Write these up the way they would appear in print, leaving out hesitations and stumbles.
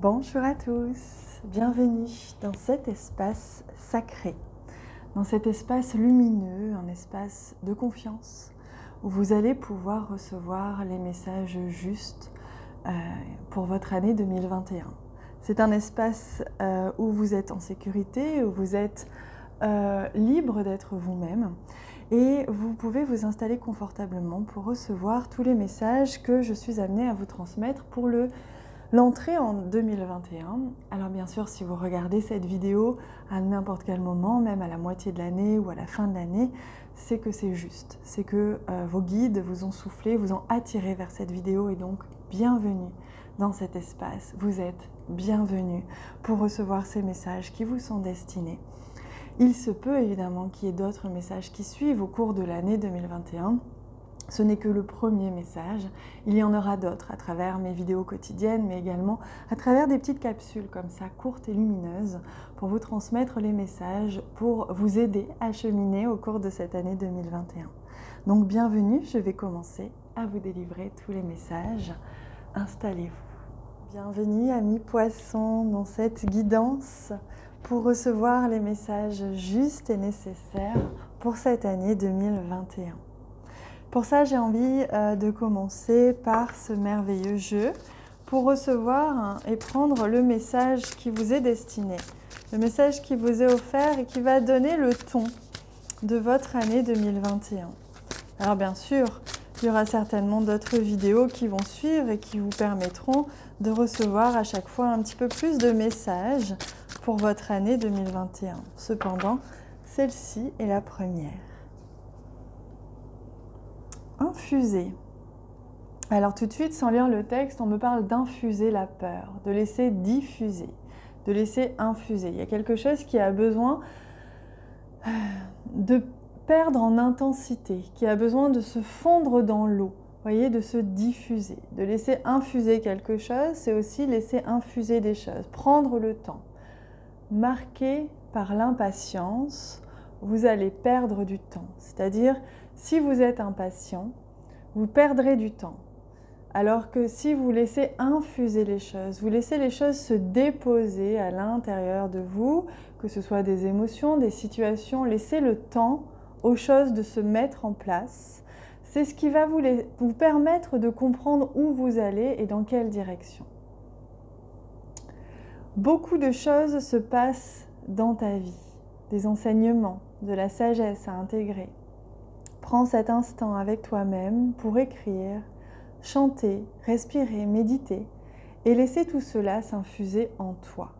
Bonjour à tous, bienvenue dans cet espace sacré, dans cet espace lumineux, un espace de confiance où vous allez pouvoir recevoir les messages justes pour votre année 2021. C'est un espace où vous êtes en sécurité, où vous êtes libre d'être vous-même et vous pouvez vous installer confortablement pour recevoir tous les messages que je suis amenée à vous transmettre pour l'entrée en 2021. Alors bien sûr, si vous regardez cette vidéo à n'importe quel moment, même à la moitié de l'année ou à la fin de l'année, c'est que c'est juste. C'est que vos guides vous ont soufflé, vous ont attiré vers cette vidéo et donc bienvenue dans cet espace. Vous êtes bienvenue pour recevoir ces messages qui vous sont destinés. Il se peut évidemment qu'il y ait d'autres messages qui suivent au cours de l'année 2021. Ce n'est que le premier message, il y en aura d'autres à travers mes vidéos quotidiennes, mais également à travers des petites capsules comme ça, courtes et lumineuses, pour vous transmettre les messages, pour vous aider à cheminer au cours de cette année 2021. Donc bienvenue, je vais commencer à vous délivrer tous les messages. Installez-vous. Bienvenue amis poissons dans cette guidance pour recevoir les messages justes et nécessaires pour cette année 2021. Pour ça, j'ai envie de commencer par ce merveilleux jeu pour recevoir et prendre le message qui vous est destiné, le message qui vous est offert et qui va donner le ton de votre année 2021. Alors bien sûr, il y aura certainement d'autres vidéos qui vont suivre et qui vous permettront de recevoir à chaque fois un petit peu plus de messages pour votre année 2021. Cependant, celle-ci est la première. Infuser. Alors tout de suite, sans lire le texte, on me parle d'infuser la peur, de laisser diffuser, de laisser infuser. Il y a quelque chose qui a besoin de perdre en intensité, qui a besoin de se fondre dans l'eau, voyez, de se diffuser. De laisser infuser quelque chose, c'est aussi laisser infuser des choses, prendre le temps. Marqué par l'impatience, vous allez perdre du temps. C'est-à-dire, si vous êtes impatient, vous perdrez du temps. Alors que si vous laissez infuser les choses, vous laissez les choses se déposer à l'intérieur de vous, que ce soit des émotions, des situations, laissez le temps aux choses de se mettre en place. C'est ce qui va vous permettre de comprendre où vous allez et dans quelle direction. Beaucoup de choses se passent dans ta vie, des enseignements, de la sagesse à intégrer. Prends cet instant avec toi-même pour écrire, chanter, respirer, méditer et laisser tout cela s'infuser en toi.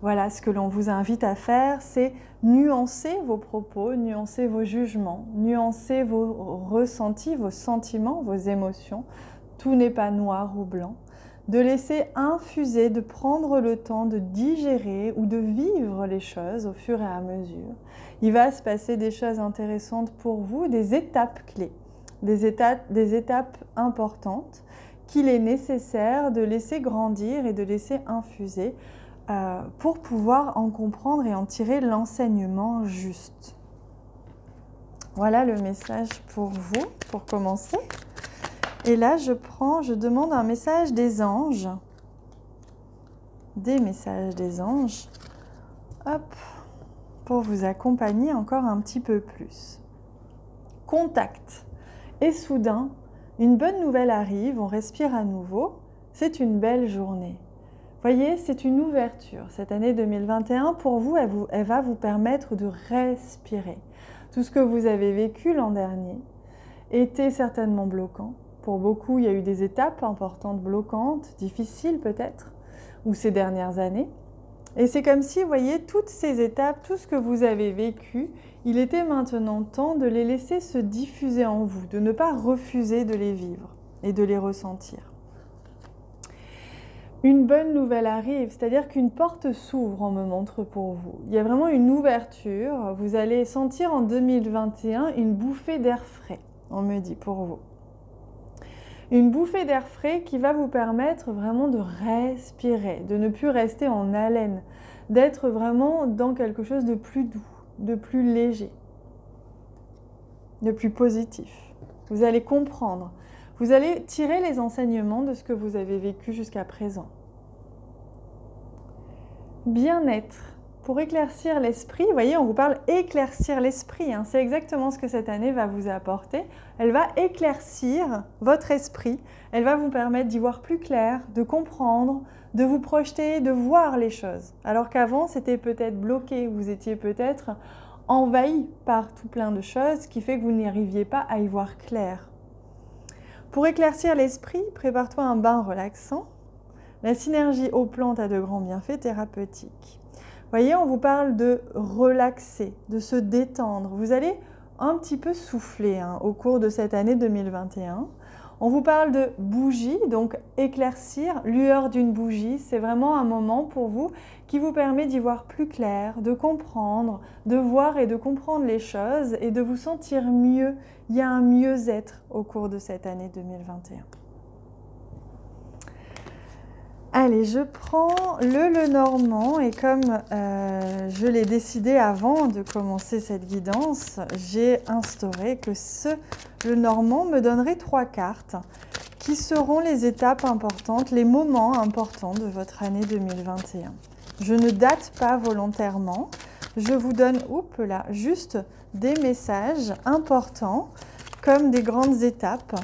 Voilà, ce que l'on vous invite à faire, c'est nuancer vos propos, nuancer vos jugements, nuancer vos ressentis, vos sentiments, vos émotions. Tout n'est pas noir ou blanc. De laisser infuser, de prendre le temps de digérer ou de vivre les choses au fur et à mesure. Il va se passer des choses intéressantes pour vous, des étapes clés, des étapes importantes qu'il est nécessaire de laisser grandir et de laisser infuser pour pouvoir en comprendre et en tirer l'enseignement juste. Voilà le message pour vous, pour commencer. Et là, je demande un message des anges, des messages des anges, hop, pour vous accompagner encore un petit peu plus. Contact. Et soudain, une bonne nouvelle arrive, on respire à nouveau, c'est une belle journée. Voyez, c'est une ouverture. Cette année 2021, pour vous, elle va vous permettre de respirer. Tout ce que vous avez vécu l'an dernier était certainement bloquant. Pour beaucoup, il y a eu des étapes importantes, bloquantes, difficiles peut-être, ou ces dernières années. Et c'est comme si, vous voyez, toutes ces étapes, tout ce que vous avez vécu, il était maintenant temps de les laisser se diffuser en vous, de ne pas refuser de les vivre et de les ressentir. Une bonne nouvelle arrive, c'est-à-dire qu'une porte s'ouvre, on me montre pour vous. Il y a vraiment une ouverture, vous allez sentir en 2021 une bouffée d'air frais, on me dit pour vous. Une bouffée d'air frais qui va vous permettre vraiment de respirer, de ne plus rester en haleine, d'être vraiment dans quelque chose de plus doux, de plus léger, de plus positif. Vous allez comprendre, vous allez tirer les enseignements de ce que vous avez vécu jusqu'à présent. bien-être, pour éclaircir l'esprit. Vous voyez, on vous parle éclaircir l'esprit, hein. C'est exactement ce que cette année va vous apporter. Elle va éclaircir votre esprit, elle va vous permettre d'y voir plus clair, de comprendre, de vous projeter, de voir les choses. Alors qu'avant, c'était peut-être bloqué, vous étiez peut-être envahi par tout plein de choses, ce qui fait que vous n'y arriviez pas à y voir clair. Pour éclaircir l'esprit, prépare-toi un bain relaxant. La synergie eau-plante a de grands bienfaits thérapeutiques. Vous voyez, on vous parle de relaxer, de se détendre. Vous allez un petit peu souffler hein, au cours de cette année 2021. On vous parle de bougie, donc éclaircir, lueur d'une bougie. C'est vraiment un moment pour vous qui vous permet d'y voir plus clair, de comprendre, de voir et de comprendre les choses et de vous sentir mieux. Il y a un mieux-être au cours de cette année 2021. Allez, je prends le Lenormand et comme je l'ai décidé avant de commencer cette guidance, j'ai instauré que ce Lenormand me donnerait 3 cartes qui seront les étapes importantes, les moments importants de votre année 2021. Je ne date pas volontairement, je vous donne là, juste des messages importants comme des grandes étapes,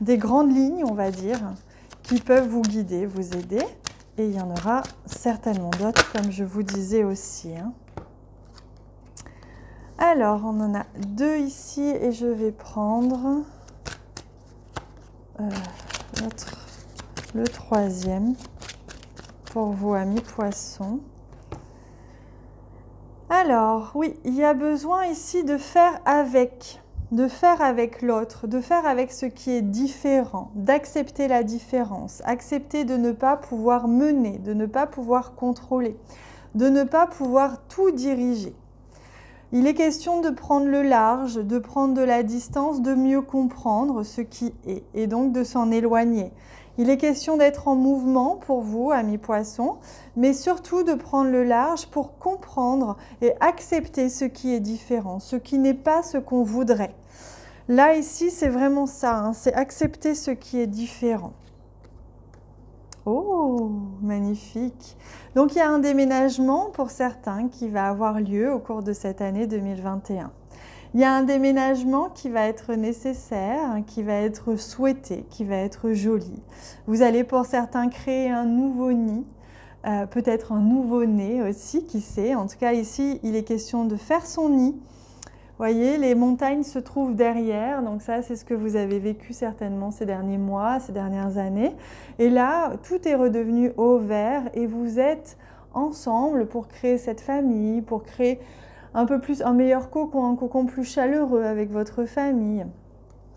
des grandes lignes on va dire, qui peuvent vous guider, vous aider. Et il y en aura certainement d'autres, comme je vous disais aussi. Hein. Alors, on en a 2 ici et je vais prendre le 3e pour vous, amis poissons. Alors, oui, il y a besoin ici de faire avec l'autre, de faire avec ce qui est différent, d'accepter la différence, accepter de ne pas pouvoir mener, de ne pas pouvoir contrôler, de ne pas pouvoir tout diriger. Il est question de prendre le large, de prendre de la distance, de mieux comprendre ce qui est et donc de s'en éloigner. Il est question d'être en mouvement pour vous, amis poissons, mais surtout de prendre le large pour comprendre et accepter ce qui est différent, ce qui n'est pas ce qu'on voudrait. Là, ici, c'est vraiment ça, hein, c'est accepter ce qui est différent. Oh, magnifique! Donc, il y a un déménagement pour certains qui va avoir lieu au cours de cette année 2021. Il y a un déménagement qui va être nécessaire, qui va être souhaité, qui va être joli. Vous allez pour certains créer un nouveau nid, peut-être un nouveau-né aussi, qui sait. En tout cas, ici, il est question de faire son nid. Vous voyez, les montagnes se trouvent derrière, donc ça, c'est ce que vous avez vécu certainement ces derniers mois, ces dernières années. Et là, tout est redevenu au vert et vous êtes ensemble pour créer cette famille, pour créer un peu plus, un meilleur cocon, un cocon plus chaleureux avec votre famille,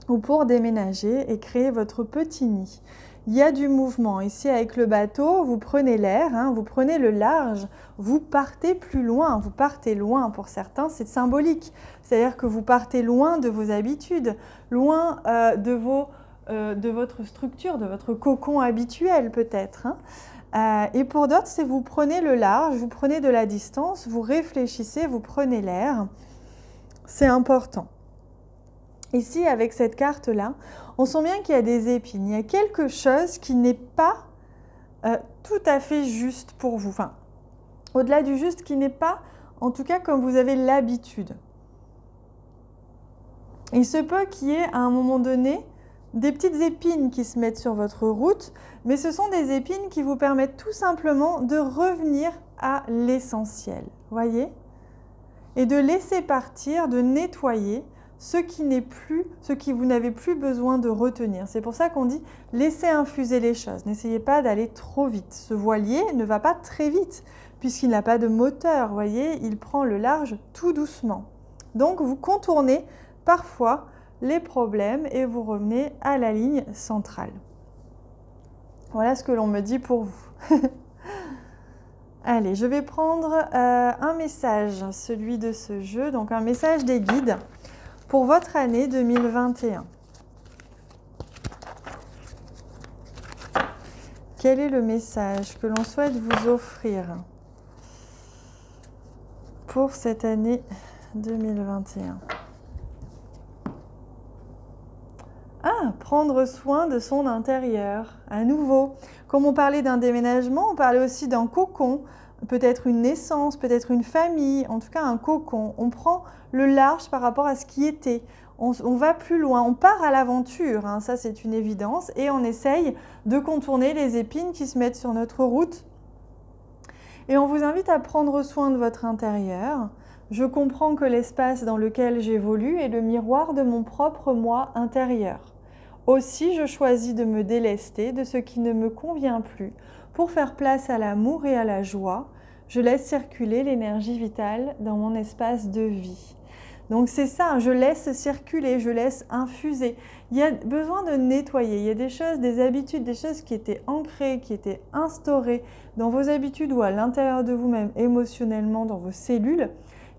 ou pour déménager et créer votre petit nid. Il y a du mouvement. Ici, avec le bateau, vous prenez l'air, hein, vous prenez le large, vous partez plus loin. Vous partez loin pour certains, c'est symbolique. C'est-à-dire que vous partez loin de vos habitudes, loin de votre structure, de votre cocon habituel peut-être. Hein. Et pour d'autres, c'est vous prenez le large, vous prenez de la distance, vous réfléchissez, vous prenez l'air. C'est important. Ici, avec cette carte-là, on sent bien qu'il y a des épines. Il y a quelque chose qui n'est pas tout à fait juste pour vous. Enfin, au-delà du juste, qui n'est pas, en tout cas, comme vous avez l'habitude. Il se peut qu'il y ait, à un moment donné, des petites épines qui se mettent sur votre route, mais ce sont des épines qui vous permettent tout simplement de revenir à l'essentiel, voyez? Et de laisser partir, de nettoyer ce qui vous n'avez plus besoin de retenir. C'est pour ça qu'on dit laissez infuser les choses. N'essayez pas d'aller trop vite. Ce voilier ne va pas très vite puisqu'il n'a pas de moteur, voyez, il prend le large tout doucement. Donc vous contournez parfois les problèmes et vous revenez à la ligne centrale. Voilà ce que l'on me dit pour vous. Allez, je vais prendre un message, celui de ce jeu, donc un message des guides pour votre année 2021. Quel est le message que l'on souhaite vous offrir pour cette année 2021? Ah, prendre soin de son intérieur. À nouveau, comme on parlait d'un déménagement, on parlait aussi d'un cocon, peut-être une naissance, peut-être une famille, en tout cas un cocon. On prend le large par rapport à ce qui était. On va plus loin, on part à l'aventure, hein, ça c'est une évidence, et on essaye de contourner les épines qui se mettent sur notre route. Et on vous invite à prendre soin de votre intérieur. Je comprends que l'espace dans lequel j'évolue est le miroir de mon propre moi intérieur. Aussi, je choisis de me délester de ce qui ne me convient plus pour faire place à l'amour et à la joie. Je laisse circuler l'énergie vitale dans mon espace de vie. Donc c'est ça, je laisse circuler, je laisse infuser. Il y a besoin de nettoyer. Il y a des choses, des habitudes, des choses qui étaient ancrées, qui étaient instaurées dans vos habitudes ou à l'intérieur de vous-même, émotionnellement, dans vos cellules,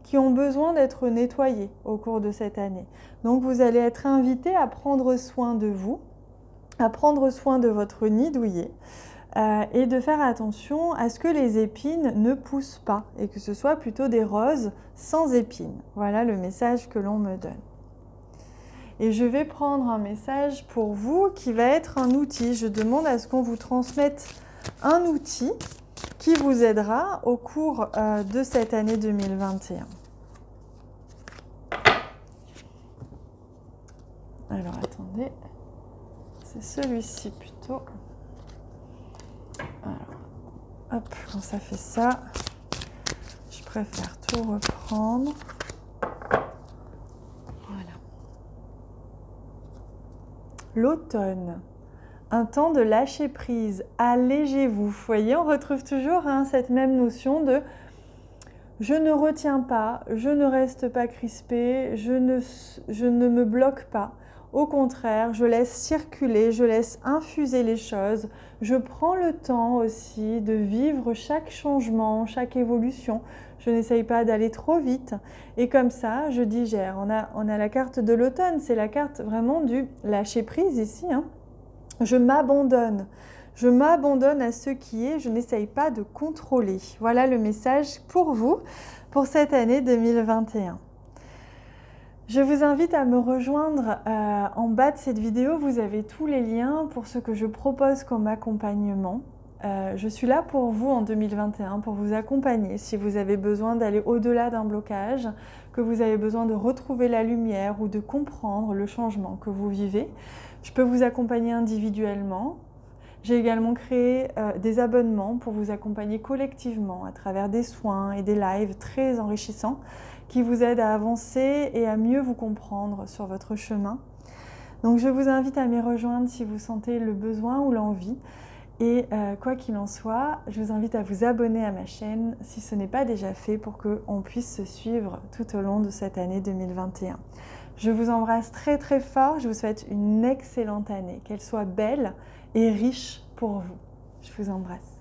qui ont besoin d'être nettoyées au cours de cette année. Donc vous allez être invité à prendre soin de vous, à prendre soin de votre nid douillet, et de faire attention à ce que les épines ne poussent pas et que ce soit plutôt des roses sans épines. Voilà le message que l'on me donne. Et je vais prendre un message pour vous qui va être un outil. Je demande à ce qu'on vous transmette un outil qui vous aidera au cours de cette année 2021. Alors attendez, c'est celui-ci plutôt. Alors, hop, quand ça fait ça, je préfère tout reprendre. Voilà. L'automne, un temps de lâcher prise, allégez-vous. Vous voyez, on retrouve toujours cette même notion de je ne retiens pas, je ne reste pas crispé, je ne me bloque pas. Au contraire, je laisse circuler, je laisse infuser les choses. Je prends le temps aussi de vivre chaque changement, chaque évolution. Je n'essaye pas d'aller trop vite. Et comme ça, je digère. On a la carte de l'automne, c'est la carte vraiment du lâcher prise ici. Hein. Je m'abandonne. Je m'abandonne à ce qui est, je n'essaye pas de contrôler. Voilà le message pour vous, pour cette année 2021. Je vous invite à me rejoindre en bas de cette vidéo. Vous avez tous les liens pour ce que je propose comme accompagnement. Je suis là pour vous en 2021, pour vous accompagner si vous avez besoin d'aller au-delà d'un blocage, que vous avez besoin de retrouver la lumière ou de comprendre le changement que vous vivez. Je peux vous accompagner individuellement. J'ai également créé des abonnements pour vous accompagner collectivement à travers des soins et des lives très enrichissants qui vous aident à avancer et à mieux vous comprendre sur votre chemin. Donc je vous invite à m'y rejoindre si vous sentez le besoin ou l'envie. Et quoi qu'il en soit, je vous invite à vous abonner à ma chaîne si ce n'est pas déjà fait pour qu'on puisse se suivre tout au long de cette année 2021. Je vous embrasse très très fort, je vous souhaite une excellente année, qu'elle soit belle et riche pour vous. Je vous embrasse.